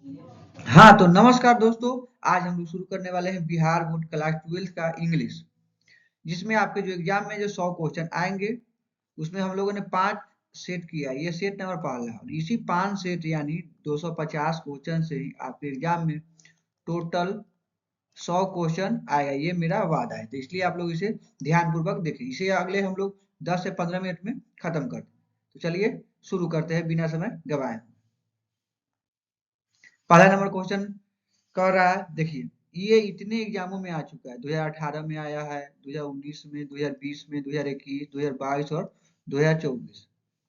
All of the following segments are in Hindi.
हाँ, तो नमस्कार दोस्तों। आज हम लोग शुरू करने वाले हैं बिहार बोर्ड क्लास 12 का इंग्लिश, जिसमें आपके जो एग्जाम में जो 100 क्वेश्चन आएंगे, उसमें हम लोगों ने 5 सेट किया। ये सेट नंबर 5 है और इसी 5 सेट यानी 250 क्वेश्चन से ही आपके एग्जाम में टोटल 100 क्वेश्चन आएगा। ये मेरा वादा है, तो इसलिए आप लोग इसे ध्यानपूर्वक देखें। इसे अगले हम लोग 10 से 15 मिनट में खत्म कर दें। तो चलिए शुरू करते हैं बिना समय गवाए। पहला नंबर क्वेश्चन कह रहा है, देखिए ये इतने एग्जामों में आ चुका है। 2018 में आया है, 2019 में, 2020 में, 2021, 2022 और 2024।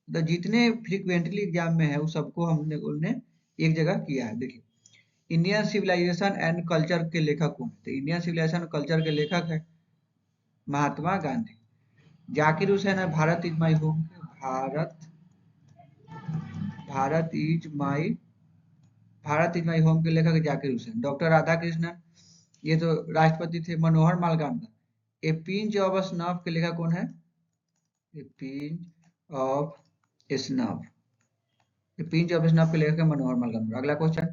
तो जितने फ्रीक्वेंटली एग्जाम में है वो सबको हमने उन्होंने एक जगह किया है। देखिए, इंडियन सिविलाइजेशन एंड कल्चर के लेखक कौन है? तो इंडियन सिविलाइजेशन कल्चर के लेखक है महात्मा गांधी। जाकिर हुसैन है भारत इज माई होम के, Bharat is my Bharat is my home के लेखक जाकिर हुसैन। डॉक्टर राधा कृष्णन, ये तो राष्ट्रपति थे। मनोहर मालगांकर। ए पिंच ऑफ स्नफ के लेखक कौन है? ए pinch of snuff. A pinch of snuff के लेखक है मनोहर मालगांकर। अगला question,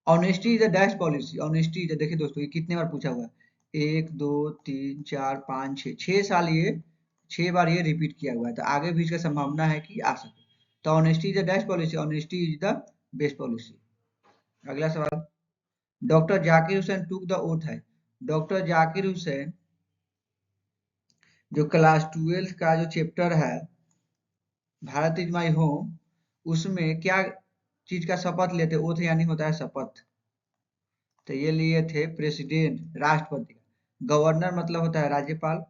honesty is a dash policy. Honesty is, देखिए दोस्तों ये कितने बार पूछा हुआ है? 1 2 3 4 5 6, 6 साल ये 6 बार ये रिपीट किया हुआ है, तो आगे भी इसका संभावना है कि आ सके। तो honesty is a dash policy, honesty is the best policy. अगला सवाल, doctor Zakir Hussain took the oath है। डॉक्टर जाकिर हुसैन जो क्लास 12 का जो चैप्टर है भारत इज माई होम, उसमें क्या चीज का शपथ लेते? ओथ यानी होता है शपथ। तो ये लिए थे प्रेसिडेंट, राष्ट्रपति। गवर्नर मतलब होता है राज्यपाल।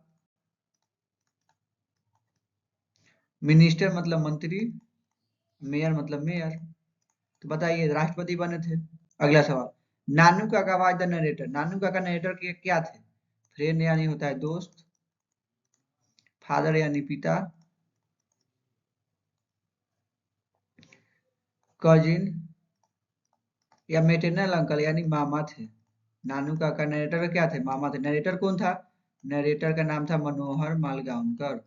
मिनिस्टर मतलब मंत्री। मेयर मतलब मेयर। तो बताइए राष्ट्रपति बने थे। अगला सवाल, नानू काका वाज द नरेटर। नानू काका नरेटर के क्या थे? फ्रेंड यानी होता है दोस्त। फादर यानी पिता। कजिन या मेटरनल अंकल यानी मामा थे। नानू काका नरेटर क्या थे? मामा थे। नरेटर कौन था? नरेटर का नाम था मनोहर मालगांवकर।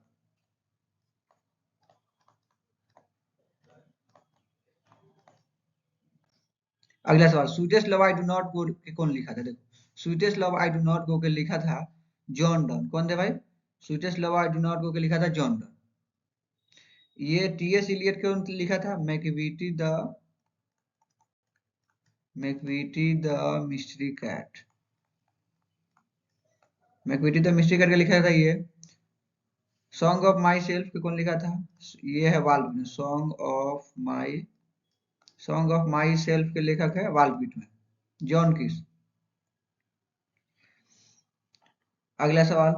अगला सवाल, sweetest love I do not go के कौन लिखा था? देखो, sweetest love I do not go के लिखा था जॉन डन। कौन थे भाई? Sweetest love I do not go के लिखा था जॉन डन। ये टीएस इलियट कौन लिखा था? Macavity the mystery cat. Macavity the mystery cat के लिखा था ये। सॉन्ग ऑफ माई सेल्फ के कौन लिखा था? ये है Valmiki. Song of my self के लेखक है वाल्मीकि, जॉन किस। अगला सवाल,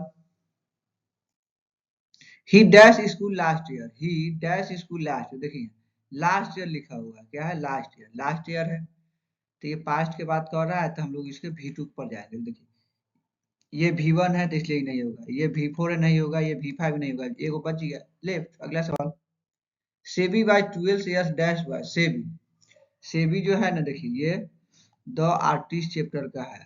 ही डैश स्कूल लास्ट ईयर। ही डैश स्कूल लास्ट ईयर। देखिए लास्ट ईयर लिखा हुआ है, क्या है? Last year. लास्ट ईयर है तो ये पास्ट के बात कर रहा है, तो हम लोग इसके V2 पर जाएंगे। देखिए ये V1 है तो इसलिए नहीं होगा, ये V4 नहीं होगा, ये V5 नहीं होगा, एगो बच गया लेफ्ट। अगला सवाल, SEBI by 12 years dash by. SEBI, SEBI जो है ना, देखिए ये द आर्टिस्ट चैप्टर का है,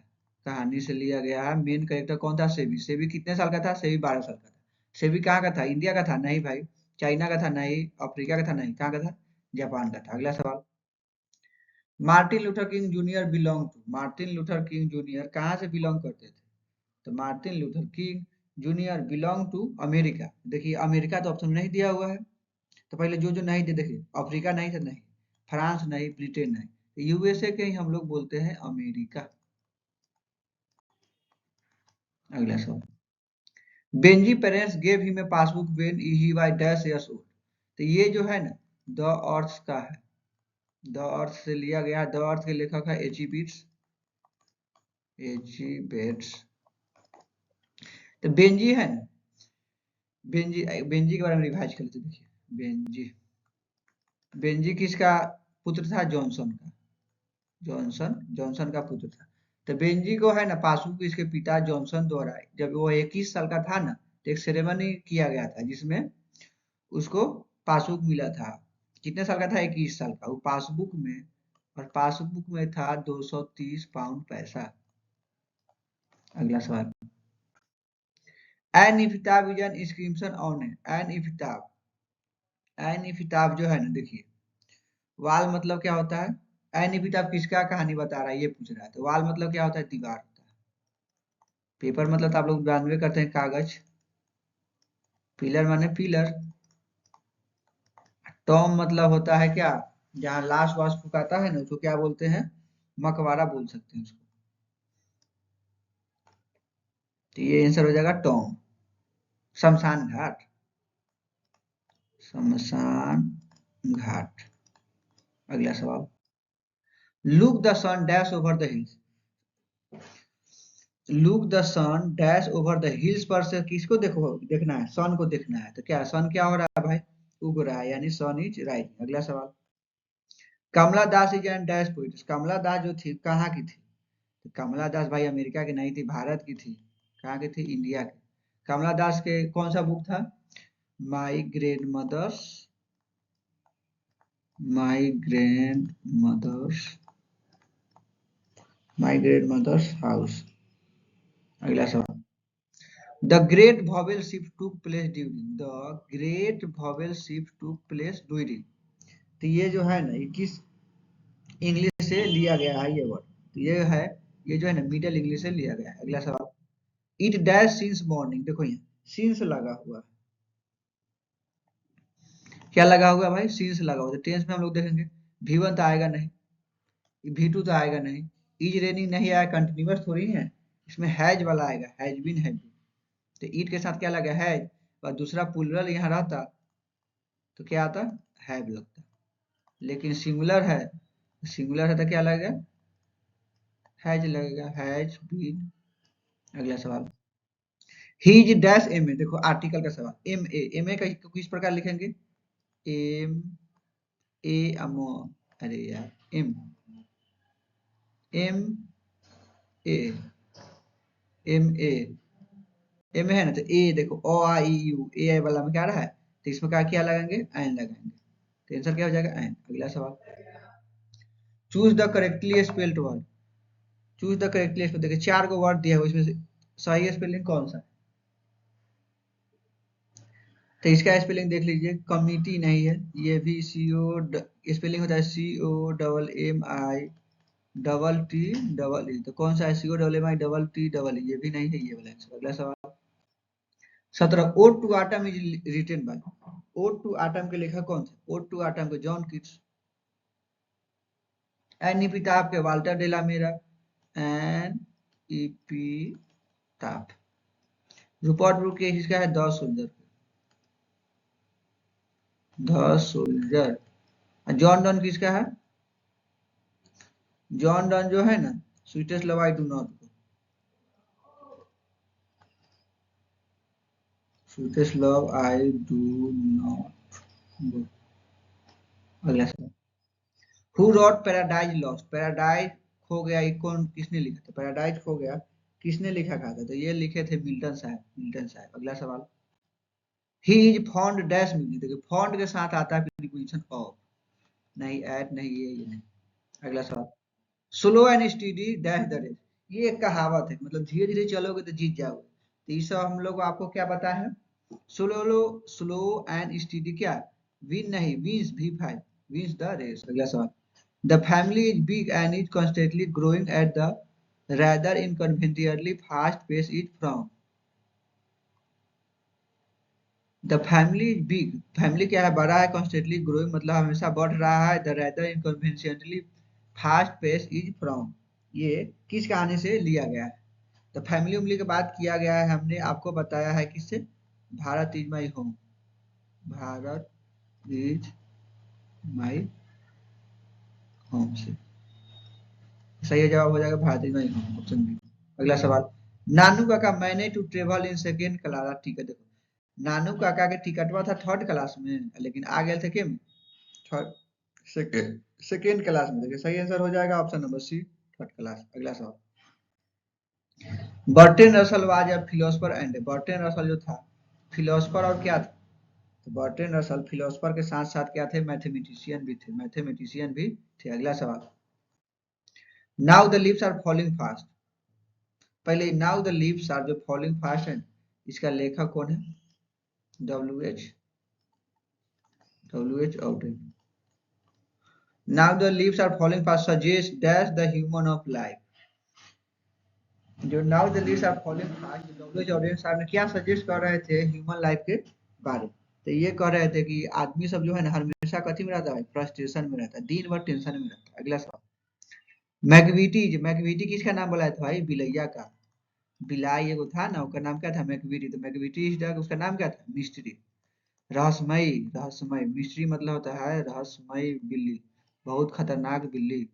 कहानी से लिया गया है। मेन कैरेक्टर कौन था? सेबी। सेबी कितने साल का था? सेबी 12 साल का था। सेबी कहाँ का था? इंडिया का था? नहीं भाई। चाइना का था? नहीं। अफ्रीका का था? नहीं। कहाँ का था? जापान का था। अगला सवाल, Martin Luther King Junior belong to. Martin Luther King Junior कहाँ से बिलोंग करते थे? तो Martin Luther King Junior belong to America. देखिए अमेरिका तो ऑप्शन नहीं दिया हुआ है, तो पहले जो जो नहीं थे, देखिए अफ्रीका नहीं था, नहीं फ्रांस, नहीं ब्रिटेन, नहीं यूएसए के ही हम लोग बोलते हैं अमेरिका। अगला सवाल, Benji parents gave him a passbook when he was dash years old. तो ये जो है ना द अर्थ का है, द अर्थ से लिया गया। द अर्थ के लेखक है एची बिट्स। H E Bates. तो बेंजी है ना, बेंजी, बेंजी के बारे में रिवाइज कर लेते हैं। देखिए बेंजी, बेंजी किसका पुत्र था? जॉनसन का। जॉनसन, जॉनसन का पुत्र था। तो बेंजी को है ना पासबुक इसके पिता जॉनसन द्वारा, जब वो 21 साल का था ना, तो एक सेरेमनी किया गया था जिसमें उसको पासबुक मिला था। कितने साल का था? 21 साल का। वो पासबुक में, और पासबुक में था 230 पाउंड पैसा। अगला सवाल, an epitaph is an inscription on है। एन इफ्ताब, एन इफ्ताब जो है ना, देखिए वाल मतलब क्या होता है? एनिपिटाफ किसका कहानी बता रहा है ये पूछ रहा है। तो वाल मतलब क्या होता है, दीवार होता है। पेपर मतलब तो आप लोग जानबे करते हैं कागज। पिलर माने पिलर। टॉम मतलब होता है क्या, जहाँ लाश वाश फुकाता है ना उसको क्या बोलते हैं, मकबरा बोल सकते हैं उसको। तो ये आंसर हो जाएगा टॉम। शमशान घाट, शमशान घाट। अगला सवाल, look the sun dash over the hills. Look the sun dash over the hills पर से किसको देखो, देखना है, सन को देखना है। तो क्या सन क्या हो रहा है भाई, उग रहा है, यानी सन इज राइजिंग। अगला सवाल, कमला दास इज एन डैश पोइट। कमला दास जो थी कहाँ की थी, तो कमला दास भाई अमेरिका की नहीं थी, भारत की थी। कहाँ की थी, इंडिया की। कमला दास के कौन सा बुक था, my grandmother's, my grandmother's, my grandmother's house. अगला सवाल, the great vowel shift took place during, the great vowel shift took place during. तो ये जो है ना, ये किस इंग्लिश से लिया गया है ये वर्ड, तो ये है, ये जो है ना मिडिल इंग्लिश से लिया गया है। अगला सवाल, इट डैश सिंस मॉर्निंग। देखो यहाँ सिंस लगा हुआ है, क्या लगा हुआ है भाई, सिंस लगा हुआ है। टेंस में हम लोग देखेंगे V1 तो आएगा नहीं, V2 तो आएगा नहीं, इज रेनिंग नहीं आया, कंटिन्यूअस थोड़ी है, इसमें हैज वाला आएगा, हैज बीन है। तो ईट के साथ क्या लगा, हैज, और दूसरा प्लूरल यहाँ रहता तो क्या आता, हैव लगता। लेकिन सिंगुलर है तो क्या लगेगा, हैज लगेगा, हैज बीन। अगला सवाल, he is dash M A. देखो आर्टिकल का सवाल, एम ए का किस प्रकार लिखेंगे, एम ए अमो, अरे यार M, M A, M A, M है ना, तो ए देखो ओ आ ई यू, ए आई वाला में क्या रहा है, तो इसमें क्या क्या लगाएंगे, एन लगाएंगे। तो आंसर क्या हो जाएगा, एन। अगला सवाल, choose the correctly spelled word. Choose the correctly spelled, देखिए 4 को वर्ड दिया है उसमें से सही स्पेलिंग कौन सा है। तो इसका स्पेलिंग देख लीजिए, कमिटी नहीं है, ये भी सी ओ स्पेलिंग होता है C O double M I double T double E. तो कौन सा है, C O double M I double T double E, ये भी नहीं है, ये वाला आंसर। अगला सवाल, 17, ode to autumn is written by. Ode to autumn के लेखक कौन थे, ओड टू आटम के जॉन कीट्स। एनिपिटाफ के वाल्टर डेला मेरा, एन इपिटाफ। रूपर्ट ब्रूक के किसका है, the soldier, the soldier. John Donne किसका है, जॉन डन जो है ना, sweetest love I do not, sweetest love I do not. अगला सवाल, who rot paradise lost. Paradise खो गया, ये कौन किसने लिखा था, पैराडाइज खो गया किसने लिखा था, तो ये लिखे थे मिल्टन साहब, मिल्टन साहब। अगला सवाल, he is fond dash music. देखिए फॉन्ड के साथ आता है प्रीपोजिशन ऑफ, नहीं एट नहीं ये नहीं। अगला सवाल, slow and steady dash the race. ये एक कहावत है, मतलब धीरे धीरे चलोगे तो जीत जाओगे। तो ये सब हम लोग आपको क्या पता है, स्लो स्लो एंड स्टीडी क्या, विन नहीं, wins V5, wins the race. अगला सवाल, the family is big and is constantly growing at the rather inconveniently fast pace is from। The family is big, family क्या है, बड़ा है, constantly growing मतलब हमेशा बढ़ रहा है, the rather inconveniently fast pace is from, ये किस कहानी से लिया गया है। तो फैमिली उमली की बात किया गया है, हमने आपको बताया है किससे, Bharat is my home, Bharat is my home से। सही जवाब हो जाएगा Bharat is my home, option B. अगला सवाल, नानू काका मैंने to travel in second class ticket. देखो नानू काका के टिकटवा था थर्ड क्लास में, लेकिन आ गए थे किम, थर्ड, सेकेंड, सेकेंड क्लास में। देखिए सही आंसर हो जाएगा option number C, third class. अगला सवाल, Bertrand Russell was a philosopher and, Bertrand Russell जो था फिलोसफर और क्या था, तो बर्टन रसल फिलोसफर के साथ साथ क्या थे, मैथमेटिशियन भी थे, मैथमेटिशियन भी थे। अगला सवाल, now the leaves are falling fast. पहले नाउ द लीव्स आर जो फॉलिंग फास्ट है, इसका लेखक कौन है, W H, W H Auden. Now the leaves are falling fast suggest dash the human of life. जो now the leaves are falling fast, W Auden साहब ने क्या सजेस्ट कर रहे थे ह्यूमन लाइफ के बारे में? तो ये कह रहे थे कि आदमी सब जो है ना हमेशा कथी में रहता है, फ्रस्ट्रेशन में रहता है, दिन भर टेंशन में रहता है। अगला सवाल, मैकविटी, मैकविटी किसका नाम बोला था भाई? बिलैया का। बिलाई एगो था ना, उसका नाम क्या था? मैकविटी। तो मैकविटी इज डॉग, उसका नाम क्या था? मिस्ट्री। रहस्यमयी, रहस्यमय, मिस्ट्री मतलब होता है रहस्यमय बिल्ली, बहुत खतरनाक बिल्ली।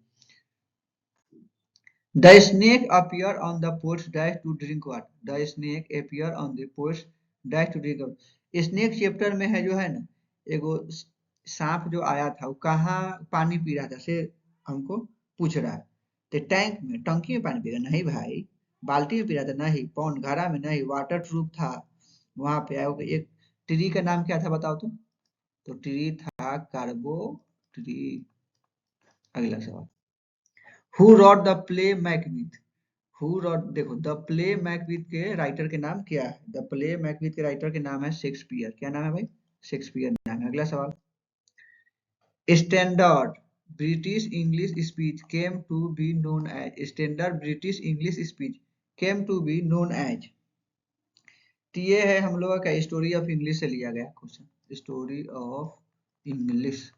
The snake appear on the porch dash to drink water. The snake appear on the porch dash to drink water. Snake chapter में है जो है ना, एगो सांप जो आया था वो कहाँ पानी पी रहा था से हमको पूछ रहा है। तो टैंक में, टंकी में पानी पी रहा? नहीं भाई, बाल्टी में पी रहा था? नहीं। पौन घड़ा में? नहीं। वाटर ट्रूप था वहां पे आया। एक ट्री का नाम क्या था बताओ तो ट्री था कार्बो ट्री। अगला सवाल, who wrote the play Macbeth. Who wrote, देखो द प्ले मैकबीथ के राइटर के नाम क्या है? द प्ले मैकबीथ के राइटर के नाम है शेक्सपियर। क्या नाम है भाई? शेक्सपियर नाम है। अगला सवाल, standard British English speech came to be known as. Standard British English speech came to be known as. तो ये है हम लोगों का स्टोरी ऑफ इंग्लिश से लिया गया क्वेश्चन, स्टोरी ऑफ इंग्लिश।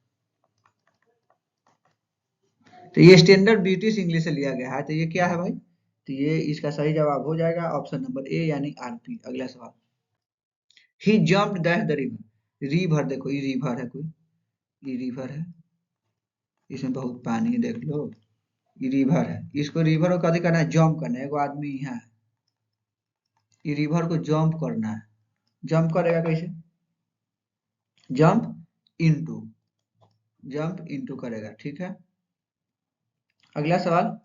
तो ये स्टैंडर्ड ब्रिटिश इंग्लिश से लिया गया है। तो ये क्या है भाई? तो ये इसका सही जवाब हो जाएगा ऑप्शन नंबर ए यानी आरपी। अगला सवाल, he jumped that the river. River देखो, ये रिवर है कोई, ये रिवर है, इसमें बहुत पानी है, देख लो, ये रिवर है। इसको रिवर को कभी करना है, जंप करना है। एगो आदमी यहाँ है, ये रिवर को जंप करना है। जंप करेगा कैसे? जंप इनटू, जंप इनटू करेगा। ठीक है, अगला सवाल,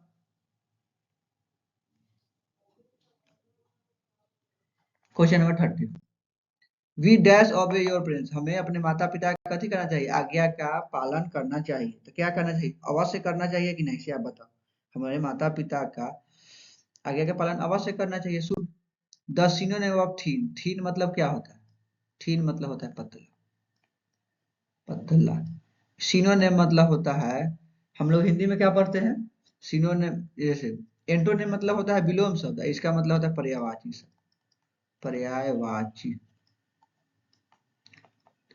question number 30, we dash obey your parents. हमें अपने माता पिता का कथी करना चाहिए? आज्ञा का पालन करना चाहिए। तो क्या करना चाहिए? अवश्य करना चाहिए कि नहीं से आप बताओ। हमारे माता पिता का आज्ञा का पालन अवश्य करना चाहिए। शुड द सिनोनिम ऑफ थीन। थीन मतलब क्या होता है? थीन मतलब होता है पतला, पतला। सिनोनिम मतलब होता है, हम लोग हिंदी में क्या पढ़ते हैं? सिनोनिम, जैसे एंटोनिम मतलब होता है विलोम शब्द, इसका मतलब होता है पर्यायवाची शब्द, पर्यायवाची।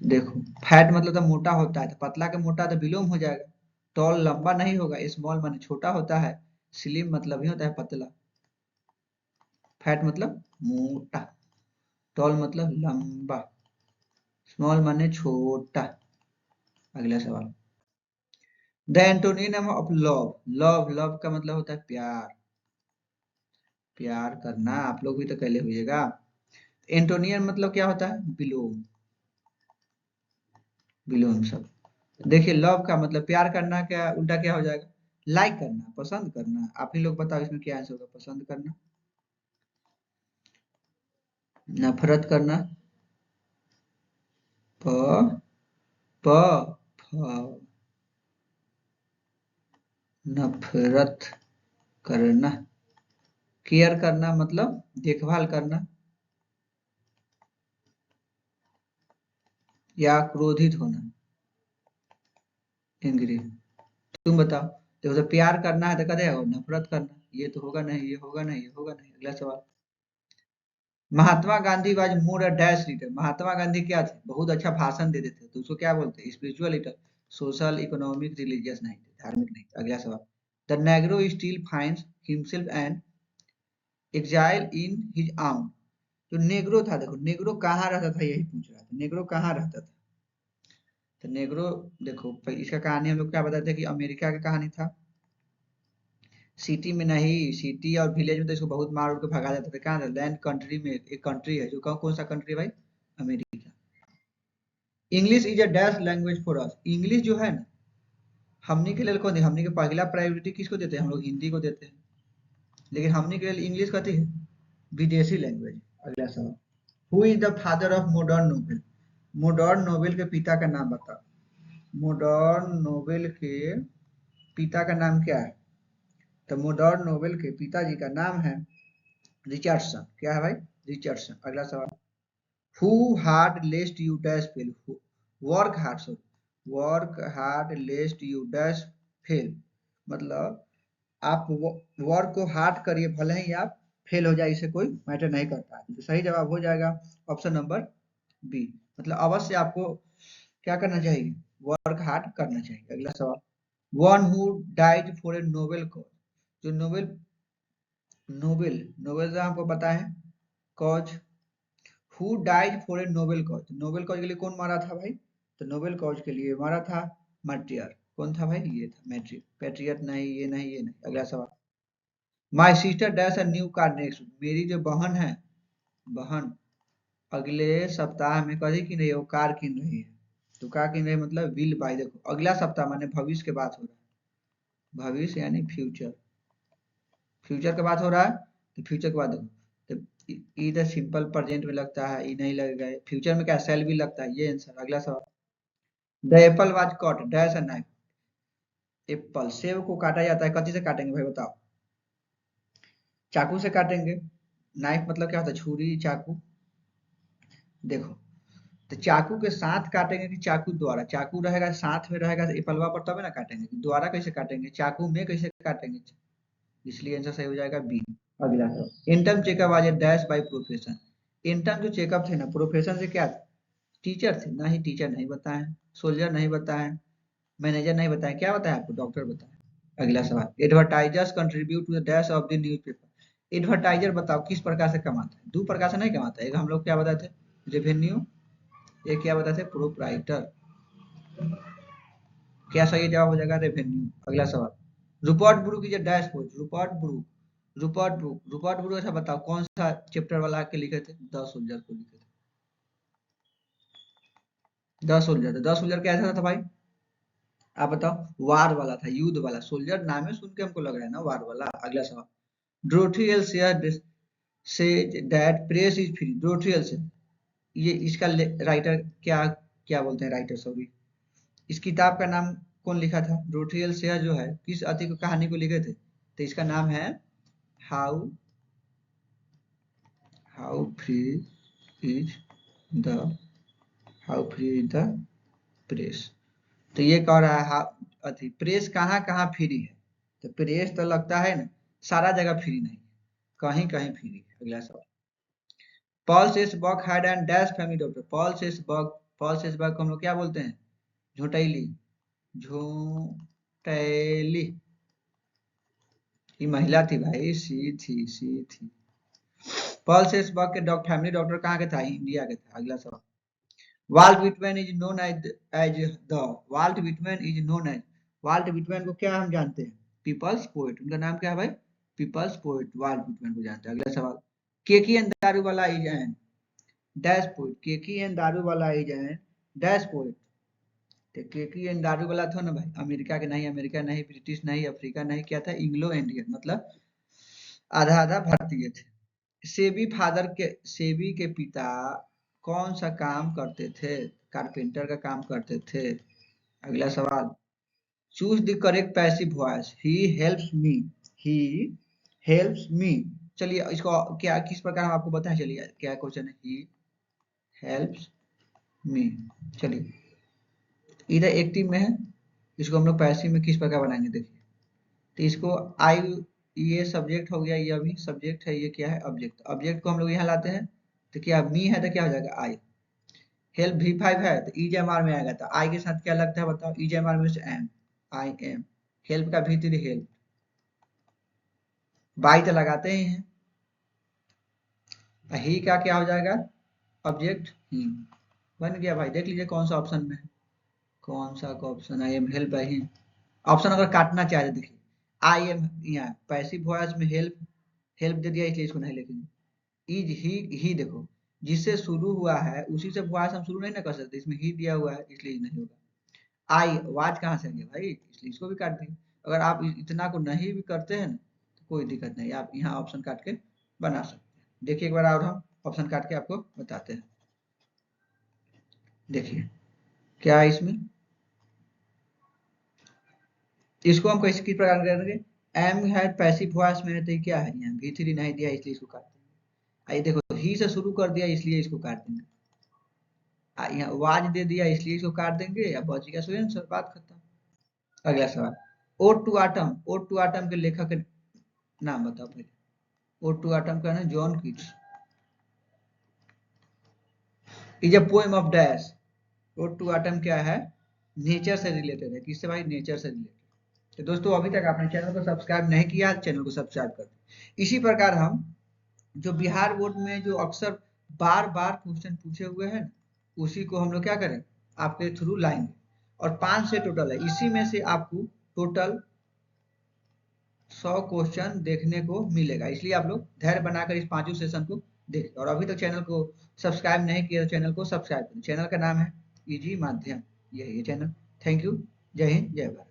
देखो फैट मतलब तो मोटा होता है, तो पतला के मोटा तो विलोम हो जाएगा। टॉल लंबा नहीं होगा, स्मॉल माने छोटा होता है, स्लिम मतलब ही होता है पतला, फैट मतलब मोटा, टॉल मतलब लंबा, स्मॉल माने छोटा। अगला सवाल, the antonym of love. Love, love का मतलब होता है प्यार, प्यार करना। आप लोग भी तो कहले होइएगा। एंटोनियन मतलब क्या होता है? विलोम, विलोम शब्द। देखिए लव का मतलब प्यार करना, क्या उल्टा क्या हो जाएगा? लाइक करना, पसंद करना। आप ही लोग बताओ इसमें क्या आंसर होगा? पसंद करना, नफरत करना, प प फ, नफरत करना। केयर करना मतलब देखभाल करना, या क्रोधित होना, एंग्री। तुम बताओ। देखो तो प्यार करना है तो कहते हो नफरत करना, ये तो होगा नहीं, ये होगा नहीं, ये होगा नहीं। अगला सवाल, Mahatma Gandhi was more a dash leader. Mahatma Gandhi क्या थे? बहुत अच्छा भाषण देते थे, तो उसको क्या बोलते हैं? Spiritual leader, social, economic, religious नहीं थे, धार्मिक नहीं थे। अगला सवाल, the negro still finds himself and exile in his own. जो नेग्रो था, देखो नेग्रो कहाँ रहता था, यही पूछ रहा था, नेग्रो कहाँ रहता था? तो नेग्रो, देखो इसका कहानी हम लोग क्या बताते हैं कि अमेरिका का कहानी था। सिटी में नहीं, सिटी और विलेज में तो इसको बहुत मार उड़ के भगा जाता था। कहाँ था? लैंड कंट्री में, एक कंट्री है जो कौन सा कंट्री है भाई? America. English is a dash language for us. English जो है ना, हमनी के लिए कौन है? हमनी के पहला प्रायोरिटी किसको देते हैं? हम लोग हिंदी को देते हैं, लेकिन हमनी के लिए इंग्लिश कहती है विदेशी लैंग्वेज। अगला सवाल, who is the father of modern novel. Modern novel के पिता का नाम बताओ। मॉडर्न नोवेल के पिता का नाम क्या है? तो मॉडर्न नोवेल के पिताजी का नाम है रिचर्डसन। क्या है भाई? रिचर्डसन। अगला सवाल, who hard लेस्ट you dash fail. Work hard, sorry, work hard लेस्ट you dash fail, मतलब आप वर्क को हार्ड करिए, भले ही आप फेल हो जाए, इसे कोई मैटर नहीं करता। तो सही जवाब हो जाएगा ऑप्शन नंबर बी, मतलब अवश्य आपको क्या करना चाहिए, वर्क हार्ड करना चाहिए। अगला सवाल, one who died for a Nobel cause, जो नोबेल नोबेल नोबेल का आपको पता है cause, who died for a Nobel cause, Nobel cause के लिए कौन मारा था भाई, तो नोबेल कॉज के लिए मारा था मार्टियर, कौन था भाई, ये था मैट्रिक, पैट्रियट नहीं, ये नहीं, ये नहीं। अगला सवाल, my sister dash a new car next, मेरी जो बहन है, बहन अगले सप्ताह में कभी किन रही है, वो कार किन रही है, तो कार किन रही है मतलब विल बाय, देखो अगला सप्ताह माने भविष्य के बात हो रहा है, भविष्य यानी फ्यूचर, फ्यूचर के बात हो रहा है, तो फ्यूचर के बाद देखो, तो इधर सिंपल प्रेजेंट में लगता है, ये नहीं लगेगा, फ्यूचर में क्या सेल भी लगता है, ये आंसर। अगला सवाल, the Apple was cut dash a knife, Apple सेब को काटा जाता है, कथी से काटेंगे भाई बताओ, चाकू से काटेंगे, नाइफ मतलब क्या होता है, छुरी चाकू, देखो तो चाकू के साथ काटेंगे कि चाकू द्वारा, चाकू रहेगा साथ में रहेगा एप्पलवा पर तबे ना काटेंगे, द्वारा कैसे काटेंगे, चाकू में कैसे काटेंगे, इसलिए आंसर सही हो जाएगा बी। अगला सवाल, इंटर्न चेकअप आज डैश बाय प्रोफेशन, इंटर्न जो चेकअप थे ना प्रोफेशन से क्या थे, टीचर थे, नहीं टीचर नहीं बताए, सोल्जर नहीं बताए, मैनेजर नहीं बताए, क्या बताया आपको, डॉक्टर बताया। अगला सवाल, advertisers contribute to the dash of the newspaper, advertiser बताओ किस प्रकार से कमाता है, दो प्रकार से नहीं कमाता है, एक हम लोग क्या बताए थे, रेवेन्यू, एक क्या बताए थे, प्रोप्राइटर, क्या सही जवाब हो जाएगा, रेवेन्यू। अगला सवाल, Rupert Brooke is a dash poet, Rupert Brooke, Rupert Brooke अच्छा बताओ कौन सा चैप्टर वाला के लिखे थे, 10 सोल्जर को लिखे थे, 10 सोल्जर, 10 सोल्जर कैसा था भाई, आप बताओ, वार वाला था, युद्ध वाला, सोल्जर नाम है सुन के हमको लग रहा है ना वार वाला। अगला सवाल, ड्रोथियल से दैट प्रेस इज फ्री, ड्रोथियल से, ये इसका राइटर क्या, क्या बोलते हैं राइटर, सॉरी, इस किताब का नाम कौन लिखा था, ड्रोथियल शेयर जो है किस अति को कहानी को लिखे थे, तो इसका नाम है how how free is the how free is the press, तो ये कह रहा है अति प्रेस कहाँ कहाँ फ्री है, तो प्रेस तो लगता है ना सारा जगह फ्री नहीं, कहीं कहीं फ्री है। अगला सवाल, Paul Sesberg had and dash family doctor, Paul Sesberg को हम लोग क्या बोलते हैं, झोटैली, झोटैली, ये महिला थी भाई, सी थी। पॉल सेसबर्ग के डॉक्टर फैमिली डॉक्टर कहाँ के था, इंडिया के था। अगला सवाल, Walt Whitman is known as the Walt Whitman is known as, Walt Whitman को क्या हम जानते हैं, पीपल्स पोएट, उनका नाम क्या है भाई, पीपल्स पोएट, वाल्ट विटमैन को जानते हैं। अगला सवाल, केकी and Daruwalla is an dash poet, Keki and Daruwalla is an dash poet, तो केकी एंड दारू वाला था ना भाई, अमेरिका नहीं, ब्रिटिश नहीं, अफ्रीका नहीं, क्या था, इंग्लो इंडियन, मतलब आधा आधा भारतीय थे। सेबी के पिता कौन सा काम करते थे, कारपेंटर का काम करते थे। अगला सवाल, choose the correct passive voice, he helps me, he helps me, चलिए इसको क्या किस प्रकार हम आपको बताएं, चलिए क्या क्वेश्चन है, ही हेल्प्स मी, चलिए इधर एक्टिव में है, इसको हम लोग पैसिव में किस प्रकार बनाएंगे देखिए, तो इसको आई, ये सब्जेक्ट हो गया, ये अभी सब्जेक्ट है, ये क्या है ऑब्जेक्ट, ऑब्जेक्ट को हम लोग यहाँ लाते हैं, तो क्या मी है तो क्या हो जाएगा आई, हेल्प V5 है तो EJMR में आएगा, तो आई के साथ क्या लगता है बताओ, EJMR में से एम, आई एम, हेल्प का V3 हेल्प, बाई तो लगाते ही हैं, ही का क्या हो जाएगा ऑब्जेक्ट, ही, बन गया भाई, देख लीजिए कौन सा ऑप्शन में है, कौन सा ऑप्शन आई एम हेल्प है ही, ऑप्शन अगर काटना चाहे देखिए, आई एम यहाँ पैसिव वॉइस में हेल्प, हेल्प दे दिया इसलिए इसको नहीं लिखेंगे, इज ही देखो जिससे शुरू हुआ है उसी से वॉइस हम शुरू नहीं ना कर सकते, इसमें ही दिया हुआ है इसलिए नहीं होगा, आई वाज कहाँ से आ गया भाई, इसलिए इसको भी काट देंगे। अगर आप इतना को नहीं भी करते हैं तो कोई दिक्कत नहीं, आप यहाँ ऑप्शन काट के बना सकते हैं। देखिए एक बार और हम ऑप्शन काट के आपको बताते हैं, देखिए क्या है इसमें, इसको हम कैसे किस प्रकार करेंगे, एम है पैसिव वॉइस में है तो क्या है यहाँ V3 नहीं दिया इसलिए इसको काट देंगे, आई देखो ही से शुरू कर दिया इसलिए इसको काट देंगे, यहाँ वाज दे दिया इसलिए इसको काट देंगे, या बच गया सो आंसर, बात खत्म। अगला सवाल, ode to autumn, ode to autumn के लेखक का नाम बताओ पहले। ओड टू आटम का है John Keats. Is a poem of dash. Ode to autumn क्या है, नेचर से रिलेटेड है। किससे भाई, नेचर से रिलेटेड। तो दोस्तों अभी तक आपने चैनल को सब्सक्राइब नहीं किया, चैनल को सब्सक्राइब कर दो। इसी प्रकार हम जो बिहार बोर्ड में जो अक्सर बार बार क्वेश्चन पूछे हुए हैं, उसी को हम लोग क्या करें, आपके थ्रू लाएंगे। और 5 से टोटल है, इसी में से आपको टोटल 100 क्वेश्चन देखने को मिलेगा। इसलिए आप लोग धैर्य बनाकर इस 5 सेशन को देखें। और अभी तक चैनल को सब्सक्राइब नहीं किया तो चैनल को सब्सक्राइब करें। चैनल का नाम है इजी माध्यम, यही है चैनल। Thank you. जय हिंद, जय भारत।